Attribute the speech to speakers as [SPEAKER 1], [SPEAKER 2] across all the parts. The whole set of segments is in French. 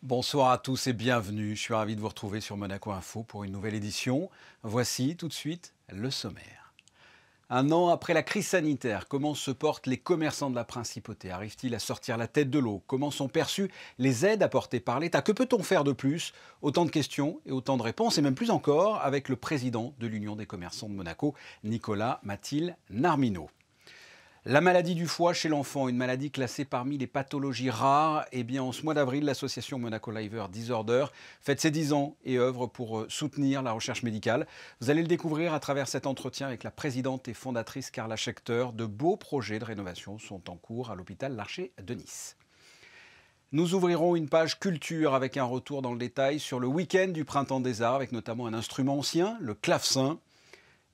[SPEAKER 1] Bonsoir à tous et bienvenue. Je suis ravi de vous retrouver sur Monaco Info pour une nouvelle édition. Voici tout de suite le sommaire. Un an après la crise sanitaire, comment se portent les commerçants de la Principauté? Arrivent-ils à sortir la tête de l'eau? Comment sont perçues les aides apportées par l'État? Que peut-on faire de plus? Autant de questions et autant de réponses, et même plus encore avec le président de l'Union des commerçants de Monaco, Nicolas Mathilde Narmineau. La maladie du foie chez l'enfant, une maladie classée parmi les pathologies rares. Eh bien, en ce mois d'avril, l'association Monaco Liver Disorder fête ses 10 ans et œuvre pour soutenir la recherche médicale. Vous allez le découvrir à travers cet entretien avec la présidente et fondatrice Carla Schechter. De beaux projets de rénovation sont en cours à l'hôpital Larcher de Nice. Nous ouvrirons une page culture avec un retour dans le détail sur le week-end du Printemps des Arts, avec notamment un instrument ancien, le clavecin.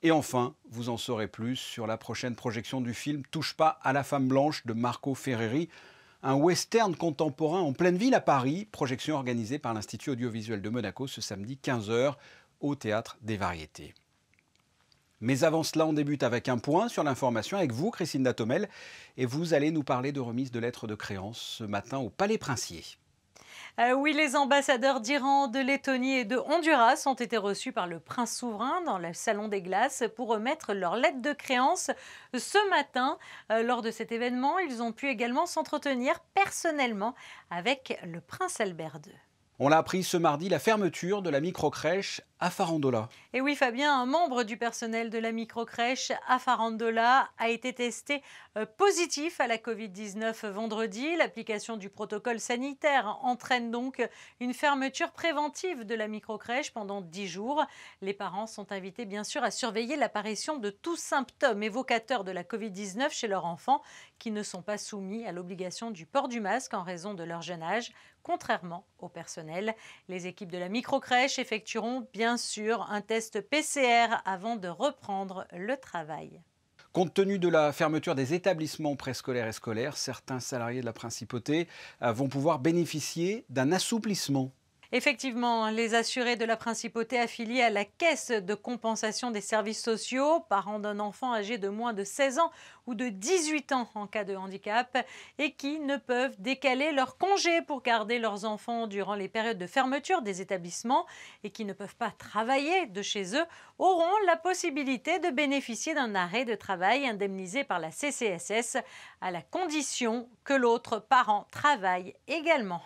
[SPEAKER 1] Et enfin, vous en saurez plus sur la prochaine projection du film « Touche pas à la femme blanche » de Marco Ferreri, un western contemporain en pleine ville à Paris, projection organisée par l'Institut audiovisuel de Monaco ce samedi 15h au Théâtre des Variétés. Mais avant cela, on débute avec un point sur l'information avec vous, Christine Datomel, et vous allez nous parler de remise de lettres de créance ce matin au Palais Princier.
[SPEAKER 2] Oui, les ambassadeurs d'Iran, de Lettonie et de Honduras ont été reçus par le prince souverain dans le Salon des Glaces pour remettre leurs lettres de créance ce matin. Lors de cet événement, ils ont pu également s'entretenir personnellement avec le prince Albert II.
[SPEAKER 1] On l'a appris ce mardi, la fermeture de la microcrèche à Farandola.
[SPEAKER 2] Et oui, Fabien, un membre du personnel de la microcrèche à Farandola a été testé positif à la Covid-19 vendredi. L'application du protocole sanitaire entraîne donc une fermeture préventive de la microcrèche pendant 10 jours. Les parents sont invités bien sûr à surveiller l'apparition de tous symptômes évocateurs de la Covid-19 chez leurs enfants qui ne sont pas soumis à l'obligation du port du masque en raison de leur jeune âge. Contrairement au personnel, les équipes de la microcrèche effectueront bien sûr un test PCR avant de reprendre le travail.
[SPEAKER 1] Compte tenu de la fermeture des établissements préscolaires et scolaires, certains salariés de la Principauté vont pouvoir bénéficier d'un assouplissement.
[SPEAKER 2] Effectivement, les assurés de la Principauté affiliés à la Caisse de compensation des services sociaux, parents d'un enfant âgé de moins de 16 ans ou de 18 ans en cas de handicap et qui ne peuvent décaler leur congé pour garder leurs enfants durant les périodes de fermeture des établissements et qui ne peuvent pas travailler de chez eux, auront la possibilité de bénéficier d'un arrêt de travail indemnisé par la CCSS à la condition que l'autre parent travaille également.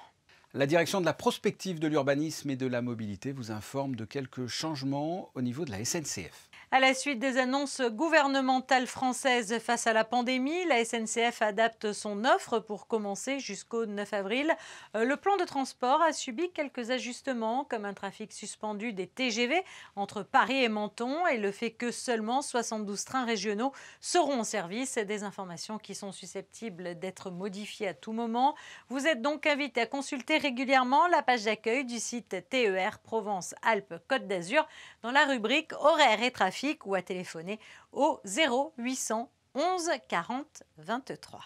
[SPEAKER 1] La direction de la prospective de l'urbanisme et de la mobilité vous informe de quelques changements au niveau de la SNCF.
[SPEAKER 2] À la suite des annonces gouvernementales françaises face à la pandémie, la SNCF adapte son offre pour commencer jusqu'au 9 avril. Le plan de transport a subi quelques ajustements, comme un trafic suspendu des TGV entre Paris et Menton et le fait que seulement 72 trains régionaux seront en service. Des informations qui sont susceptibles d'être modifiées à tout moment. Vous êtes donc invité à consulter régulièrement la page d'accueil du site TER Provence-Alpes-Côte d'Azur dans la rubrique horaires et trafic ou à téléphoner au 0800 11 40 23.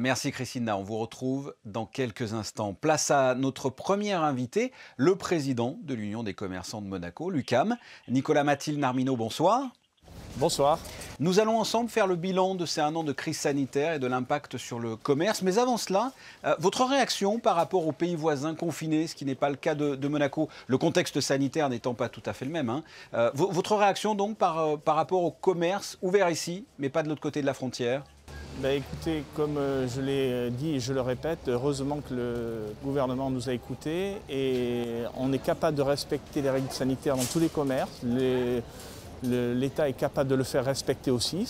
[SPEAKER 1] Merci Christina, on vous retrouve dans quelques instants. Place à notre premier invité, le président de l'Union des commerçants de Monaco, l'UCAM, Nicolas Mathilde Narmineau, bonsoir.
[SPEAKER 3] Bonsoir.
[SPEAKER 1] Nous allons ensemble faire le bilan de ces 1 an de crise sanitaire et de l'impact sur le commerce. Mais avant cela, votre réaction par rapport aux pays voisins confinés, ce qui n'est pas le cas de Monaco, le contexte sanitaire n'étant pas tout à fait le même. Votre réaction donc par rapport au commerce ouvert ici, mais pas de l'autre côté de la frontière?
[SPEAKER 3] Écoutez, comme je l'ai dit et je le répète, heureusement que le gouvernement nous a écoutés et on est capable de respecter les règles sanitaires dans tous les commerces. L'État est capable de le faire respecter aussi,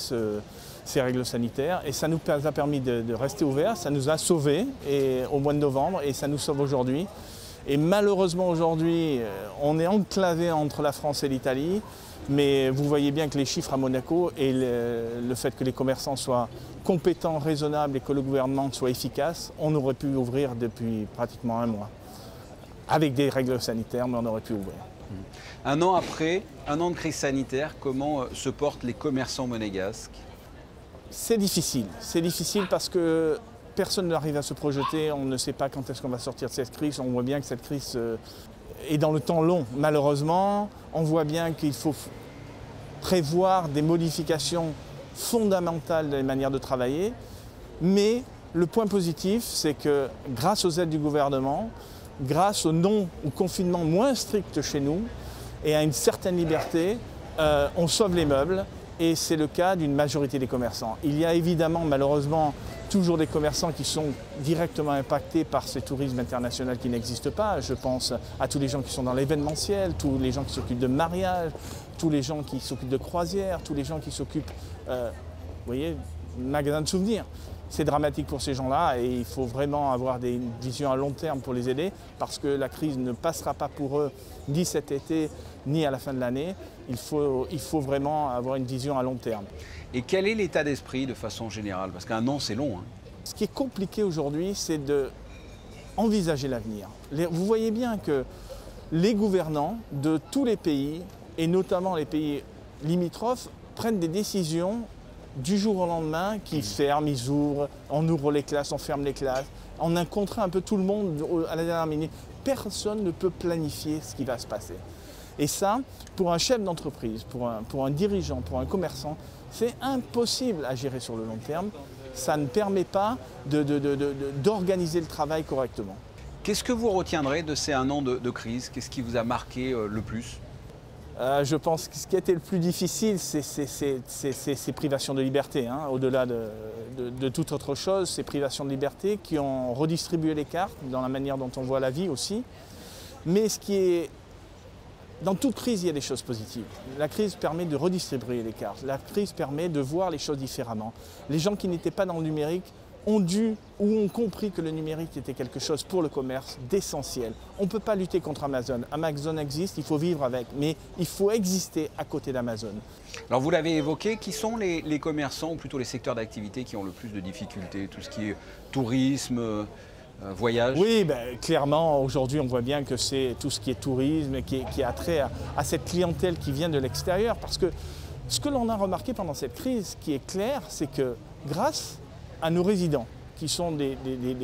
[SPEAKER 3] ces règles sanitaires. Et ça nous a permis de rester ouverts, ça nous a sauvés au mois de novembre et ça nous sauve aujourd'hui. Et malheureusement aujourd'hui, on est enclavé entre la France et l'Italie. Mais vous voyez bien que les chiffres à Monaco et le fait que les commerçants soient compétents, raisonnables et que le gouvernement soit efficace, on aurait pu ouvrir depuis pratiquement 1 mois. Avec des règles sanitaires, mais on aurait pu ouvrir.
[SPEAKER 1] 1 an après, 1 an de crise sanitaire, comment se portent les commerçants monégasques?
[SPEAKER 3] C'est difficile parce que personne n'arrive à se projeter, on ne sait pas quand est-ce qu'on va sortir de cette crise, on voit bien que cette crise est dans le temps long. Malheureusement, on voit bien qu'il faut prévoir des modifications fondamentales dans les manières de travailler, mais le point positif, c'est que grâce aux aides du gouvernement, grâce au confinement moins strict chez nous et à une certaine liberté, on sauve les meubles. Et c'est le cas d'une majorité des commerçants. Il y a évidemment, malheureusement, toujours des commerçants qui sont directement impactés par ce tourisme international qui n'existe pas. Je pense à tous les gens qui sont dans l'événementiel, tous les gens qui s'occupent de mariage, tous les gens qui s'occupent de croisières, tous les gens qui s'occupent, vous voyez, magasins de souvenirs. C'est dramatique pour ces gens-là et il faut vraiment avoir une vision à long terme pour les aider parce que la crise ne passera pas pour eux ni cet été ni à la fin de l'année. Il faut vraiment avoir une vision à long terme.
[SPEAKER 1] Et quel est l'état d'esprit de façon générale? Parce qu'un an, c'est long.
[SPEAKER 3] Ce qui est compliqué aujourd'hui, c'est d'envisager l'avenir. Vous voyez bien que les gouvernants de tous les pays, et notamment les pays limitrophes, prennent des décisions du jour au lendemain qui ferment, ils ouvrent, on ouvre les classes, on ferme les classes. On a contraint un peu tout le monde à la dernière minute. Personne ne peut planifier ce qui va se passer. Et ça, pour un chef d'entreprise, pour un dirigeant, pour un commerçant, c'est impossible à gérer sur le long terme. Ça ne permet pas d'organiser le travail correctement.
[SPEAKER 1] Qu'est-ce que vous retiendrez de ces un an de crise? Qu'est-ce qui vous a marqué le plus?
[SPEAKER 3] Je pense que ce qui a été le plus difficile, c'est ces privations de liberté. Hein. Au-delà de toute autre chose, ces privations de liberté qui ont redistribué les cartes dans la manière dont on voit la vie aussi. Mais dans toute crise, il y a des choses positives. La crise permet de redistribuer les cartes. La crise permet de voir les choses différemment. Les gens qui n'étaient pas dans le numérique ont compris que le numérique était quelque chose pour le commerce d'essentiel. On ne peut pas lutter contre Amazon. Amazon existe, il faut vivre avec, mais il faut exister à côté d'Amazon.
[SPEAKER 1] Alors vous l'avez évoqué, qui sont les commerçants ou plutôt les secteurs d'activité qui ont le plus de difficultés? Tout ce qui est tourisme, voyage?
[SPEAKER 3] Oui, clairement, aujourd'hui, on voit bien que c'est tout ce qui est tourisme, qui a trait à cette clientèle qui vient de l'extérieur. Parce que ce que l'on a remarqué pendant cette crise, ce qui est clair, c'est que grâce à nos résidents, qui sont des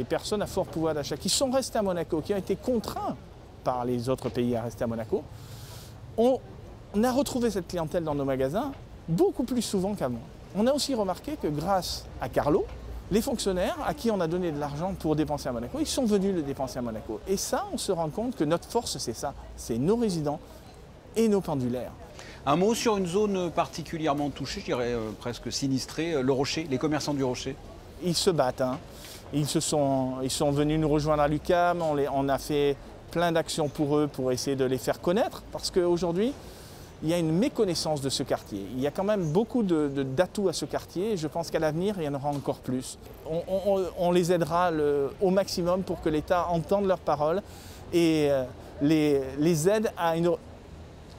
[SPEAKER 3] personnes à fort pouvoir d'achat, qui sont restés à Monaco, qui ont été contraints par les autres pays à rester à Monaco, on a retrouvé cette clientèle dans nos magasins beaucoup plus souvent qu'avant. On a aussi remarqué que grâce à Carlo, les fonctionnaires à qui on a donné de l'argent pour dépenser à Monaco, ils sont venus le dépenser à Monaco. Et ça, on se rend compte que notre force, c'est ça, c'est nos résidents et nos pendulaires.
[SPEAKER 1] Un mot sur une zone particulièrement touchée, je dirais presque sinistrée, le Rocher, les commerçants du Rocher?
[SPEAKER 3] Ils se battent. Hein. Ils sont venus nous rejoindre à l'UQAM, on a fait plein d'actions pour eux pour essayer de les faire connaître. Parce qu'aujourd'hui, il y a une méconnaissance de ce quartier. Il y a quand même beaucoup d'atouts à ce quartier et je pense qu'à l'avenir, il y en aura encore plus. On les aidera au maximum pour que l'État entende leurs paroles et les aide à une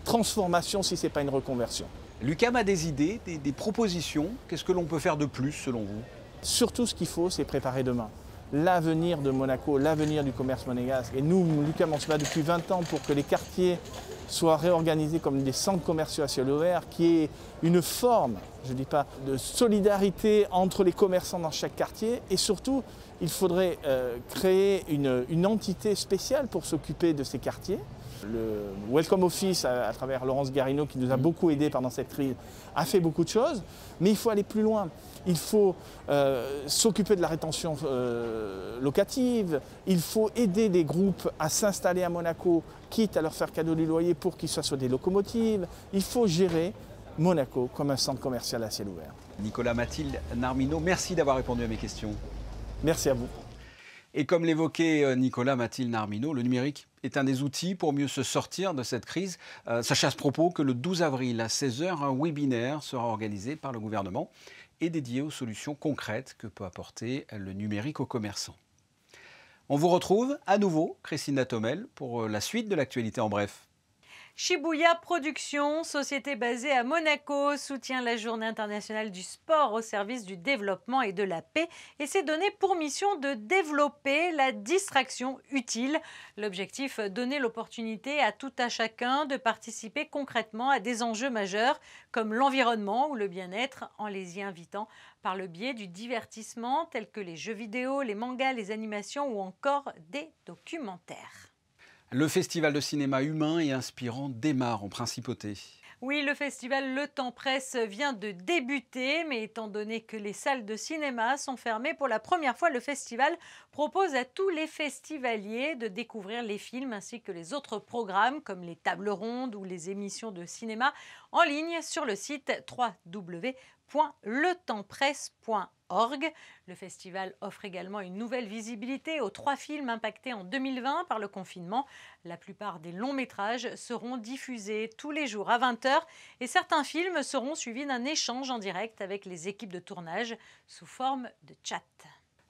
[SPEAKER 3] transformation si ce n'est pas une reconversion.
[SPEAKER 1] L'UQAM a des idées, des propositions. Qu'est-ce que l'on peut faire de plus selon vous?
[SPEAKER 3] Surtout, ce qu'il faut, c'est préparer demain. L'avenir de Monaco, l'avenir du commerce monégasque. Et nous, l'UQAM, on se bat depuis 20 ans pour que les quartiers soient réorganisés comme des centres commerciaux à ciel ouvert, qui est une forme, je ne dis pas, de solidarité entre les commerçants dans chaque quartier. Et surtout, il faudrait créer une entité spéciale pour s'occuper de ces quartiers. Le Welcome Office, à travers Laurence Garino, qui nous a beaucoup aidés pendant cette crise, a fait beaucoup de choses, mais il faut aller plus loin. Il faut s'occuper de la rétention locative, il faut aider des groupes à s'installer à Monaco, quitte à leur faire cadeau du loyer pour qu'ils soient sur des locomotives. Il faut gérer Monaco comme un centre commercial à ciel ouvert.
[SPEAKER 1] Nicolas Mathilde Narmino, merci d'avoir répondu à mes questions.
[SPEAKER 3] Merci à vous.
[SPEAKER 1] Et comme l'évoquait Nicolas Mathilde Narmino, le numérique est un des outils pour mieux se sortir de cette crise. Sachez à ce propos que le 12 avril à 16 h, un webinaire sera organisé par le gouvernement et dédié aux solutions concrètes que peut apporter le numérique aux commerçants. On vous retrouve à nouveau, Christina Thomel, pour la suite de l'actualité en bref.
[SPEAKER 2] Shibuya Productions, société basée à Monaco, soutient la Journée internationale du sport au service du développement et de la paix et s'est donné pour mission de développer la distraction utile. L'objectif, donner l'opportunité à tout à chacun de participer concrètement à des enjeux majeurs comme l'environnement ou le bien-être en les y invitant par le biais du divertissement tel que les jeux vidéo, les mangas, les animations ou encore des documentaires.
[SPEAKER 1] Le festival de cinéma humain et inspirant démarre en principauté.
[SPEAKER 2] Oui, le festival Le Temps Presse vient de débuter, mais étant donné que les salles de cinéma sont fermées pour la première fois, le festival propose à tous les festivaliers de découvrir les films ainsi que les autres programmes comme les tables rondes ou les émissions de cinéma en ligne sur le site www.letempspresse.org. Le festival offre également une nouvelle visibilité aux 3 films impactés en 2020 par le confinement. La plupart des longs métrages seront diffusés tous les jours à 20h et certains films seront suivis d'un échange en direct avec les équipes de tournage sous forme de chat.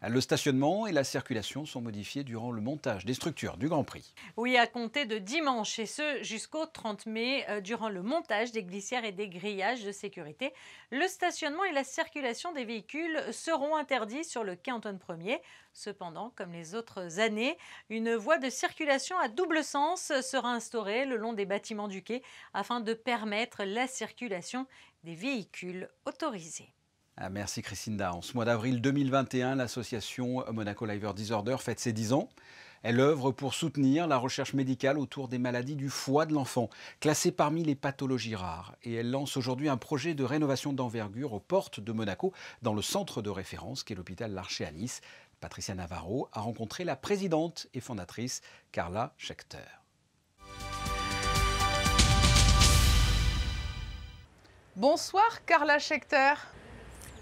[SPEAKER 1] Le stationnement et la circulation sont modifiés durant le montage des structures du Grand Prix.
[SPEAKER 2] Oui, à compter de dimanche et ce jusqu'au 30 mai, durant le montage des glissières et des grillages de sécurité, le stationnement et la circulation des véhicules seront interdits sur le quai Antoine Ier. Cependant, comme les autres années, une voie de circulation à double sens sera instaurée le long des bâtiments du quai afin de permettre la circulation des véhicules autorisés.
[SPEAKER 1] Merci Christinda. En ce mois d'avril 2021, l'association Monaco Liver Disorder fête ses 10 ans. Elle œuvre pour soutenir la recherche médicale autour des maladies du foie de l'enfant, classées parmi les pathologies rares. Et elle lance aujourd'hui un projet de rénovation d'envergure aux portes de Monaco, dans le centre de référence qu'est l'hôpital Larcher à Nice. Patricia Navarro a rencontré la présidente et fondatrice Carla Schechter.
[SPEAKER 4] Bonsoir Carla Schechter.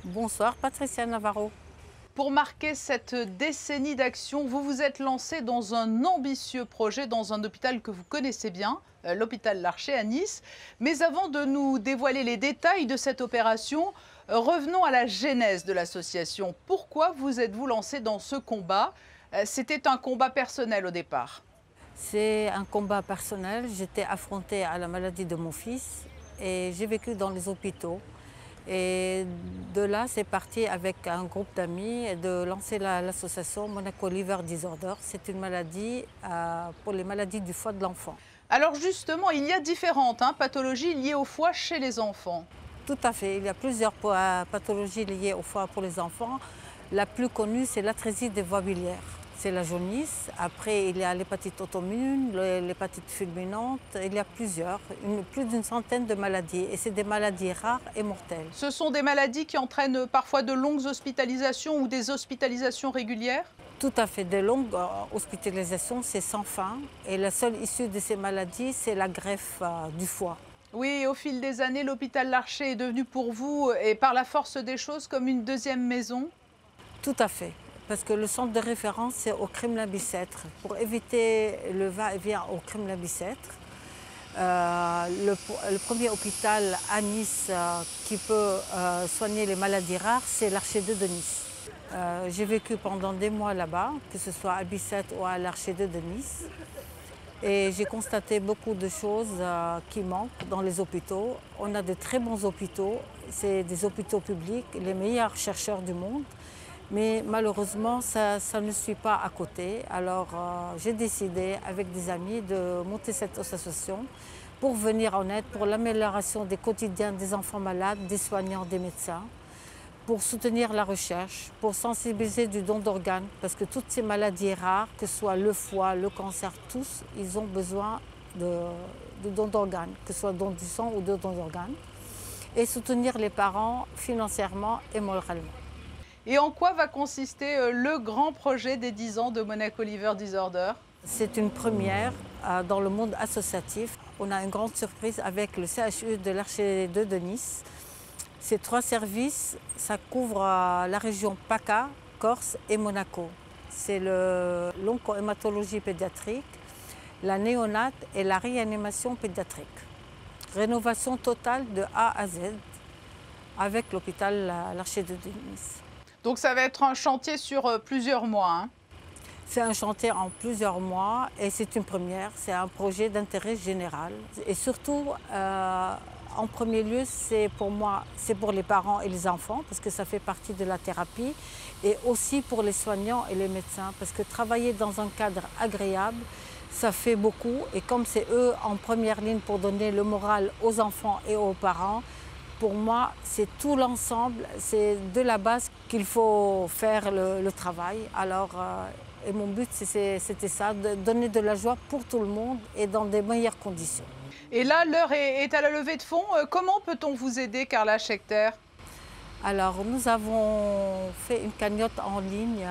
[SPEAKER 5] Bonsoir Patricia Navarro.
[SPEAKER 4] Pour marquer cette décennie d'action, vous vous êtes lancée dans un ambitieux projet dans un hôpital que vous connaissez bien, l'hôpital Larcher à Nice. Mais avant de nous dévoiler les détails de cette opération, revenons à la genèse de l'association. Pourquoi vous êtes-vous lancée dans ce combat? C'était un combat personnel au départ.
[SPEAKER 5] C'est un combat personnel. J'étais affrontée à la maladie de mon fils et j'ai vécu dans les hôpitaux. Et de là, c'est parti avec un groupe d'amis de lancer l'association Monaco Liver Disorder. C'est une maladie pour les maladies du foie de l'enfant.
[SPEAKER 4] Alors justement, il y a différentes pathologies liées au foie chez les enfants.
[SPEAKER 5] Tout à fait. Il y a plusieurs pathologies liées au foie pour les enfants. La plus connue, c'est l'atrésie des voies biliaires. C'est la jaunisse. Après, il y a l'hépatite auto-immune, l'hépatite fulminante. Il y a plus d'une centaine de maladies. Et c'est des maladies rares et mortelles.
[SPEAKER 4] Ce sont des maladies qui entraînent parfois de longues hospitalisations ou des hospitalisations régulières?
[SPEAKER 5] Tout à fait. De longues hospitalisations, c'est sans fin. Et la seule issue de ces maladies, c'est la greffe du foie.
[SPEAKER 4] Oui, au fil des années, l'hôpital Larcher est devenu pour vous, et par la force des choses, comme une deuxième maison?
[SPEAKER 5] Tout à fait. Parce que le centre de référence, c'est au Kremlin-Bicêtre. Pour éviter le va-et-vient au Kremlin-Bicêtre, le premier hôpital à Nice qui peut soigner les maladies rares, c'est l'Archer 2 de Nice. J'ai vécu pendant des mois là-bas, que ce soit à Bicêtre ou à l'Archer 2 de Nice. Et j'ai constaté beaucoup de choses qui manquent dans les hôpitaux. On a de très bons hôpitaux, c'est des hôpitaux publics, les meilleurs chercheurs du monde. Mais malheureusement, ça ne suit pas à côté. Alors j'ai décidé avec des amis de monter cette association pour venir en aide pour l'amélioration des quotidiens des enfants malades, des soignants, des médecins, pour soutenir la recherche, pour sensibiliser du don d'organes, parce que toutes ces maladies rares, que ce soit le foie, le cancer, tous, ils ont besoin de don d'organes, que ce soit don du sang ou de don d'organes, et soutenir les parents financièrement et moralement.
[SPEAKER 4] Et en quoi va consister le grand projet des 10 ans de Monaco Liver Disorder?
[SPEAKER 5] C'est une première dans le monde associatif. On a une grande surprise avec le CHU de l'Archer 2 de Nice. Ces 3 services, ça couvre la région PACA, Corse et Monaco. C'est l'oncohématologie pédiatrique, la néonate et la réanimation pédiatrique. Rénovation totale de A à Z avec l'hôpital l'Archer 2 de Nice.
[SPEAKER 4] Donc ça va être un chantier sur plusieurs mois.
[SPEAKER 5] C'est un chantier en plusieurs mois et c'est une première. C'est un projet d'intérêt général. Et surtout, en premier lieu, c'est pour moi, c'est pour les parents et les enfants parce que ça fait partie de la thérapie. Et aussi pour les soignants et les médecins parce que travailler dans un cadre agréable, ça fait beaucoup. Et comme c'est eux en première ligne pour donner le moral aux enfants et aux parents, pour moi, c'est tout l'ensemble, c'est de la base qu'il faut faire le travail. Alors, et mon but, c'était ça, de donner de la joie pour tout le monde et dans des meilleures conditions.
[SPEAKER 4] Et là, l'heure est à la levée de fonds. Comment peut-on vous aider, Carla Schechter?
[SPEAKER 5] Alors, nous avons fait une cagnotte en ligne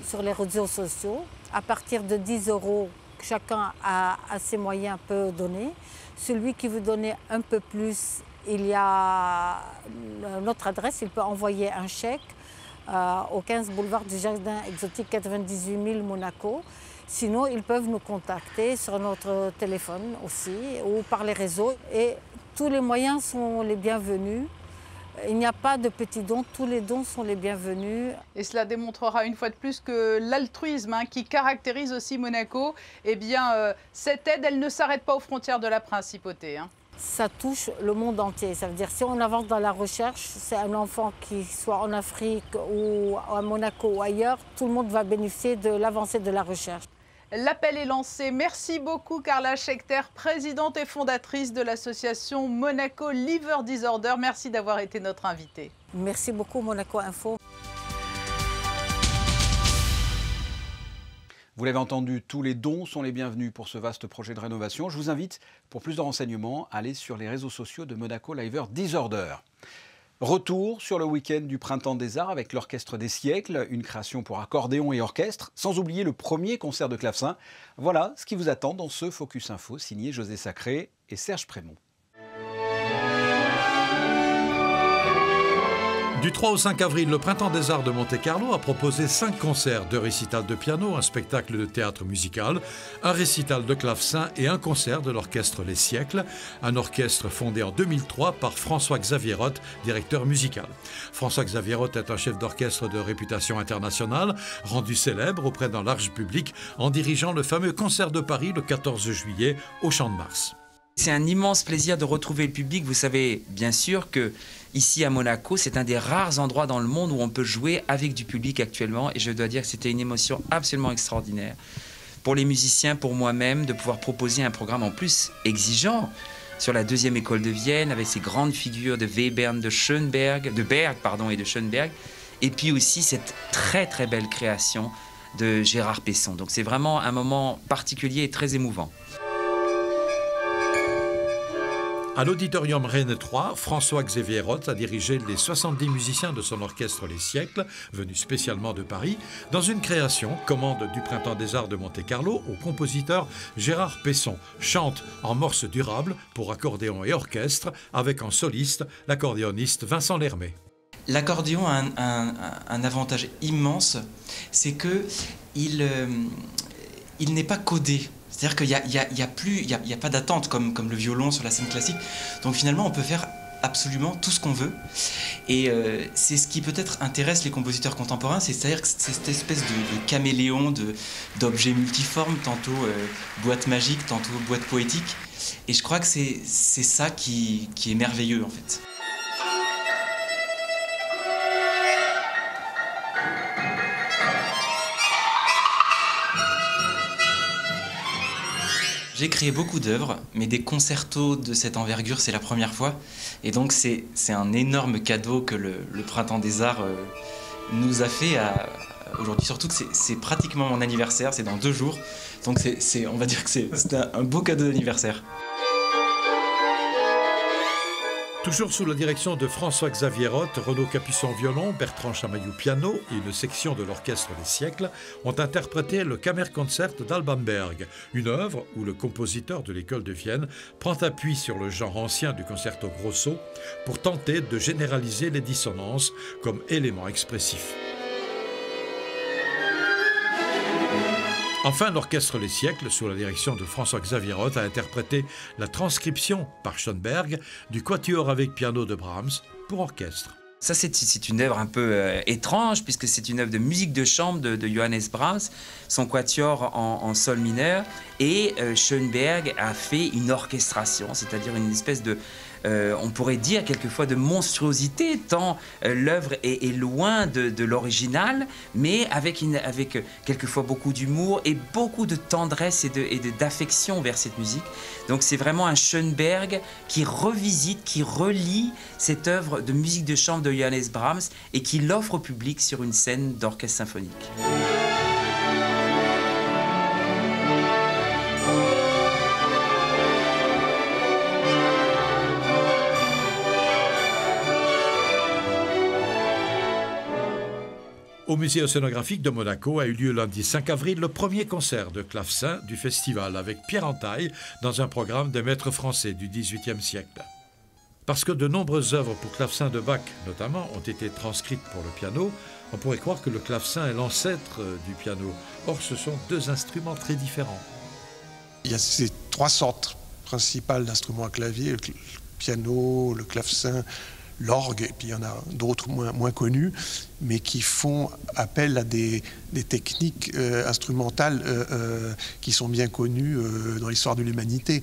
[SPEAKER 5] sur les réseaux sociaux. À partir de 10 €, chacun a ses moyens peut donner. Celui qui veut donner un peu plus, il y a notre adresse, il peut envoyer un chèque au 15 boulevard du Jardin Exotique 98 000 Monaco. Sinon, ils peuvent nous contacter sur notre téléphone aussi ou par les réseaux. Et tous les moyens sont les bienvenus. Il n'y a pas de petits dons, tous les dons sont les bienvenus.
[SPEAKER 4] Et cela démontrera une fois de plus que l'altruisme qui caractérise aussi Monaco, eh bien, cette aide, elle ne s'arrête pas aux frontières de la principauté.
[SPEAKER 5] Ça touche le monde entier. Ça veut dire si on avance dans la recherche, c'est un enfant qui soit en Afrique ou à Monaco ou ailleurs, tout le monde va bénéficier de l'avancée de la recherche.
[SPEAKER 4] L'appel est lancé. Merci beaucoup Carla Schechter, présidente et fondatrice de l'association Monaco Liver Disorder. Merci d'avoir été notre invitée.
[SPEAKER 5] Merci beaucoup Monaco Info.
[SPEAKER 1] Vous l'avez entendu, tous les dons sont les bienvenus pour ce vaste projet de rénovation. Je vous invite, pour plus de renseignements, à aller sur les réseaux sociaux de Monaco Liver Disorder. Retour sur le week-end du Printemps des Arts avec l'Orchestre des Siècles, une création pour accordéon et orchestre, sans oublier le premier concert de clavecin. Voilà ce qui vous attend dans ce Focus Info signé José Sacré et Serge Prémont.
[SPEAKER 6] Du 3 au 5 avril, le Printemps des Arts de Monte-Carlo a proposé 5 concerts, 2 récitals de piano, un spectacle de théâtre musical, un récital de clavecin et un concert de l'Orchestre Les Siècles, un orchestre fondé en 2003 par François-Xavier Roth, directeur musical. François-Xavier Roth est un chef d'orchestre de réputation internationale, rendu célèbre auprès d'un large public en dirigeant le fameux concert de Paris le 14 juillet au Champ de Mars.
[SPEAKER 7] C'est un immense plaisir de retrouver le public. Vous savez bien sûr que ici à Monaco, c'est un des rares endroits dans le monde où on peut jouer avec du public actuellement. Et je dois dire que c'était une émotion absolument extraordinaire. Pour les musiciens, pour moi-même, de pouvoir proposer un programme en plus exigeant sur la deuxième école de Vienne, avec ces grandes figures de Webern, de Berg et de Schoenberg. Et puis aussi cette très très belle création de Gérard Pesson. Donc c'est vraiment un moment particulier et très émouvant.
[SPEAKER 6] À l'Auditorium Rennes 3, François-Xavier Roth a dirigé les 70 musiciens de son orchestre Les Siècles, venus spécialement de Paris, dans une création, commande du Printemps des Arts de Monte-Carlo, au compositeur Gérard Pesson, chante en morse durable pour accordéon et orchestre, avec en soliste l'accordéoniste Vincent Lermet.
[SPEAKER 7] L'accordéon a un avantage immense, c'est que il n'est pas codé. C'est-à-dire qu'il n'y a pas d'attente comme le violon sur la scène classique. Donc finalement, on peut faire absolument tout ce qu'on veut. Et c'est ce qui peut-être intéresse les compositeurs contemporains, c'est-à-dire que c'est cette espèce de caméléon d'objets multiformes, tantôt boîte magique, tantôt boîte poétique. Et je crois que c'est ça qui est merveilleux en fait. J'ai créé beaucoup d'œuvres, mais des concertos de cette envergure, c'est la première fois. Et donc c'est un énorme cadeau que le Printemps des Arts nous a fait aujourd'hui. Surtout que c'est pratiquement mon anniversaire, c'est dans 2 jours. Donc on va dire que c'est un beau cadeau d'anniversaire.
[SPEAKER 6] Toujours sous la direction de François-Xavier Roth, Renaud Capuçon violon, Bertrand Chamaillou piano et une section de l'Orchestre des Siècles ont interprété le Kammerkonzert d'Alban Berg, une œuvre où le compositeur de l'école de Vienne prend appui sur le genre ancien du concerto grosso pour tenter de généraliser les dissonances comme élément expressif. Enfin, l'Orchestre Les Siècles, sous la direction de François-Xavier Roth, a interprété la transcription par Schoenberg du Quatuor avec piano de Brahms pour orchestre.
[SPEAKER 7] Ça, c'est une œuvre un peu étrange, puisque c'est une œuvre de musique de chambre de Johannes Brahms, son quatuor en sol mineur, et Schoenberg a fait une orchestration, c'est-à-dire une espèce de... on pourrait dire quelquefois de monstruosité, tant l'œuvre est loin de l'original, mais avec quelquefois beaucoup d'humour et beaucoup de tendresse et d'affection vers cette musique. Donc c'est vraiment un Schoenberg qui revisite, qui relie cette œuvre de musique de chambre de Johannes Brahms et qui l'offre au public sur une scène d'orchestre symphonique.
[SPEAKER 6] Au musée océanographique de Monaco a eu lieu lundi 5 avril le premier concert de clavecin du festival avec Pierre Entaille dans un programme des maîtres français du XVIIIe siècle. Parce que de nombreuses œuvres pour clavecin de Bach, notamment, ont été transcrites pour le piano, on pourrait croire que le clavecin est l'ancêtre du piano. Or, ce sont deux instruments très différents.
[SPEAKER 8] Il y a ces trois sortes principales d'instruments à clavier, le piano, le clavecin, l'orgue, et puis il y en a d'autres moins connus, mais qui font appel à des techniques instrumentales qui sont bien connues dans l'histoire de l'humanité.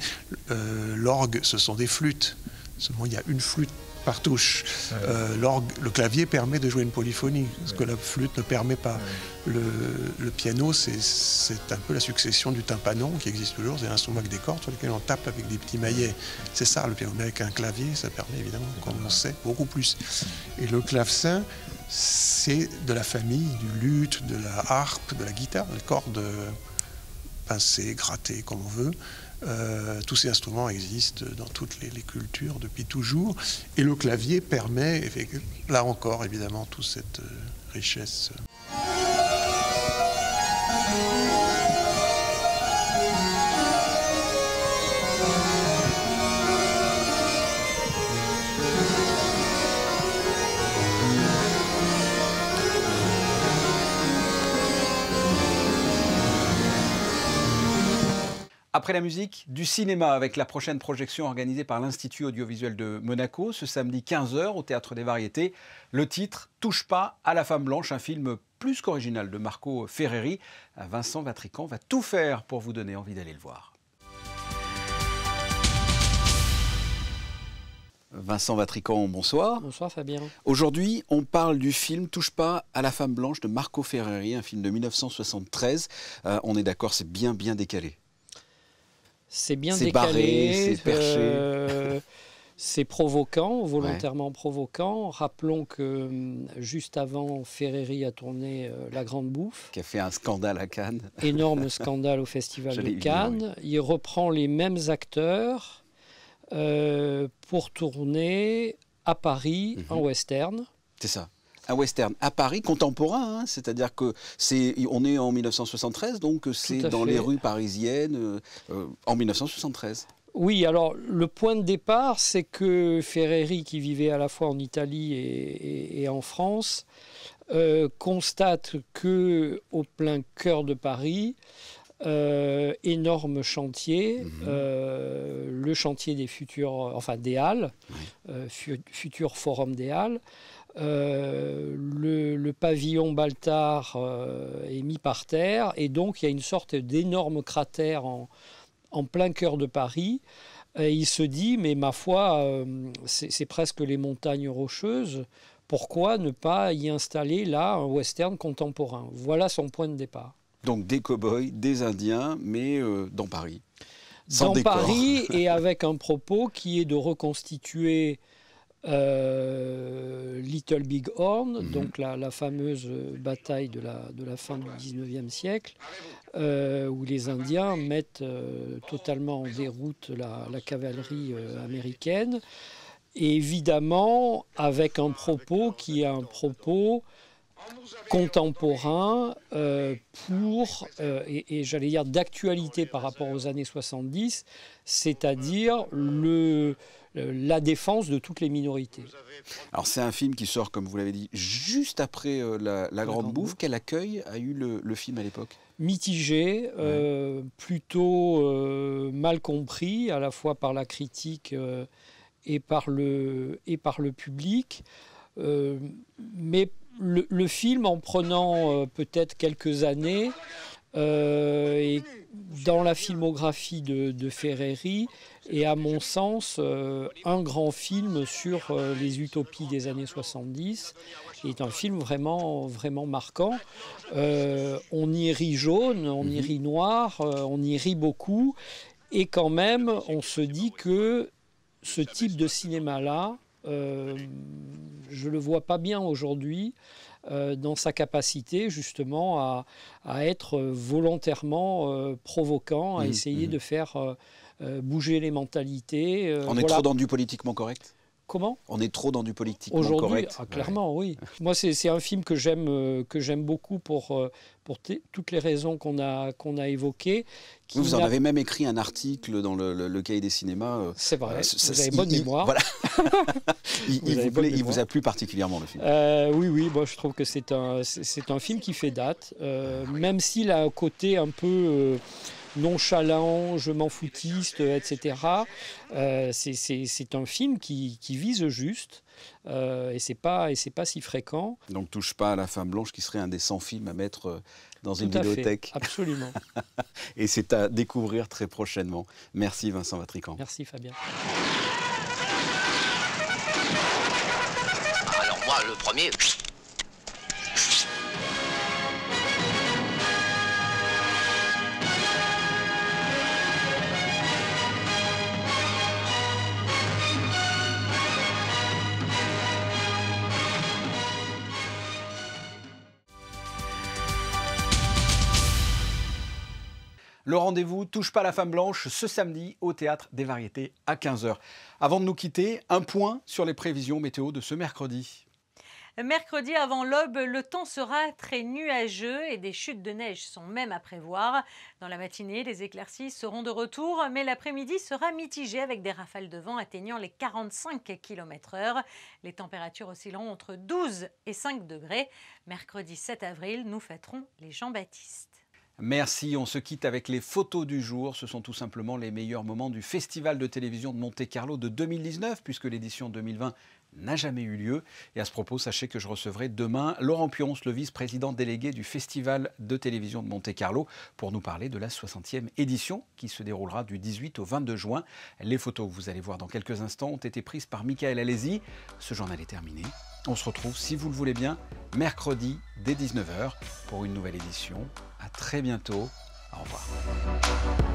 [SPEAKER 8] L'orgue, ce sont des flûtes. Seulement, il y a une flûte par touche. Le clavier permet de jouer une polyphonie, ce que la flûte ne permet pas. Le piano, c'est un peu la succession du tympanon qui existe toujours. C'est un instrument avec des cordes sur lesquelles on tape avec des petits maillets. C'est ça le piano. Mais avec un clavier, ça permet évidemment, comme on sait, beaucoup plus. Et le clavecin, c'est de la famille du luth, de la harpe, de la guitare, les cordes pincées, grattées, comme on veut. Tous ces instruments existent dans toutes les cultures depuis toujours. Et le clavier permet, là encore, évidemment, toute cette richesse.
[SPEAKER 1] Après la musique, du cinéma avec la prochaine projection organisée par l'Institut audiovisuel de Monaco, ce samedi 15h au Théâtre des Variétés. Le titre « Touche pas à la femme blanche », un film plus qu'original de Marco Ferreri. Vincent Vatrican va tout faire pour vous donner envie d'aller le voir. Vincent Vatrican, bonsoir.
[SPEAKER 9] Bonsoir Fabien.
[SPEAKER 1] Aujourd'hui, on parle du film « Touche pas à la femme blanche » de Marco Ferreri, un film de 1973. On est d'accord, c'est bien décalé.
[SPEAKER 9] C'est bien
[SPEAKER 1] décalé,
[SPEAKER 9] barré,
[SPEAKER 1] c'est perché.
[SPEAKER 9] C'est provoquant, volontairement provoquant. Rappelons que juste avant, Ferreri a tourné La Grande Bouffe.
[SPEAKER 1] Qui a fait un scandale à Cannes.
[SPEAKER 9] Énorme scandale au Festival de Cannes. Oui. Il reprend les mêmes acteurs pour tourner à Paris en western.
[SPEAKER 1] C'est ça. Un western à Paris contemporain, hein, c'est-à-dire que on est en 1973, donc c'est dans les rues parisiennes en 1973.
[SPEAKER 9] Oui, alors le point de départ, c'est que Ferreri, qui vivait à la fois en Italie et en France, constate que au plein cœur de Paris, énorme chantier, le chantier des futurs, des Halles, futur forum des Halles. Le pavillon Baltard est mis par terre et donc il y a une sorte d'énorme cratère en plein cœur de Paris. Et il se dit, mais ma foi, c'est presque les montagnes rocheuses, pourquoi ne pas y installer là un western contemporain? Voilà son point de départ.
[SPEAKER 1] Donc des cow-boys, des Indiens, mais dans Paris.
[SPEAKER 9] Dans Paris et avec un propos qui est de reconstituer Little Big Horn, donc la fameuse bataille de la fin du 19e siècle, où les Indiens mettent totalement en déroute la cavalerie américaine, et évidemment avec un propos qui est un propos contemporain et j'allais dire d'actualité par rapport aux années 70, c'est-à-dire la défense de toutes les minorités.
[SPEAKER 1] Alors c'est un film qui sort, comme vous l'avez dit, juste après la Grande Bouffe. Quel accueil a eu le film à l'époque? Mitigé,
[SPEAKER 9] plutôt mal compris, à la fois par la critique et par le public. Mais le film, en prenant peut-être quelques années, et dans la filmographie de Ferreri, est à mon sens un grand film sur les utopies des années 70. C'est un film vraiment marquant. On y rit jaune, on y rit noir, on y rit beaucoup. Et quand même, on se dit que ce type de cinéma-là, je ne le vois pas bien aujourd'hui dans sa capacité justement à être volontairement provoquant, à essayer de faire bouger les mentalités.
[SPEAKER 1] On est trop dans du politiquement correct ?
[SPEAKER 9] Comment?
[SPEAKER 1] On est trop dans du politiquement
[SPEAKER 9] aujourd'hui,
[SPEAKER 1] correct.
[SPEAKER 9] Clairement, oui. Moi, c'est un film que j'aime beaucoup pour toutes les raisons qu'on a évoquées.
[SPEAKER 1] Vous en avez même écrit un article dans le Cahier des cinémas.
[SPEAKER 9] C'est vrai, vous avez bonne mémoire.
[SPEAKER 1] Voilà. il vous a plu particulièrement, le film.
[SPEAKER 9] Oui, moi, je trouve que c'est un film qui fait date, même s'il a un côté un peu nonchalant, je m'en foutiste, etc. C'est un film qui vise juste, et c'est pas si fréquent.
[SPEAKER 1] Donc touche pas à la femme blanche, qui serait un des 100 films à mettre dans une
[SPEAKER 9] Tout à
[SPEAKER 1] vidéothèque.
[SPEAKER 9] fait, absolument.
[SPEAKER 1] Et c'est à découvrir très prochainement. Merci Vincent Vatrican.
[SPEAKER 9] Merci Fabien.
[SPEAKER 10] Alors moi, le premier...
[SPEAKER 1] Le rendez-vous touche pas la femme blanche ce samedi au Théâtre des Variétés à 15h. Avant de nous quitter, un point sur les prévisions météo de ce mercredi.
[SPEAKER 2] Mercredi avant l'aube, le temps sera très nuageux et des chutes de neige sont même à prévoir. Dans la matinée, les éclaircies seront de retour, mais l'après-midi sera mitigé avec des rafales de vent atteignant les 45 km/h. Les températures oscilleront entre 12 et 5 degrés. Mercredi 7 avril, nous fêterons les Jean-Baptiste.
[SPEAKER 1] Merci, on se quitte avec les photos du jour. Ce sont tout simplement les meilleurs moments du Festival de télévision de Monte-Carlo de 2019, puisque l'édition 2020 n'a jamais eu lieu. Et à ce propos, sachez que je recevrai demain Laurent Pionce, le vice-président délégué du Festival de télévision de Monte-Carlo, pour nous parler de la 60e édition qui se déroulera du 18 au 22 juin. Les photos que vous allez voir dans quelques instants ont été prises par Michael Alési. Ce journal est terminé. On se retrouve, si vous le voulez bien, mercredi dès 19h pour une nouvelle édition. À très bientôt. Au revoir.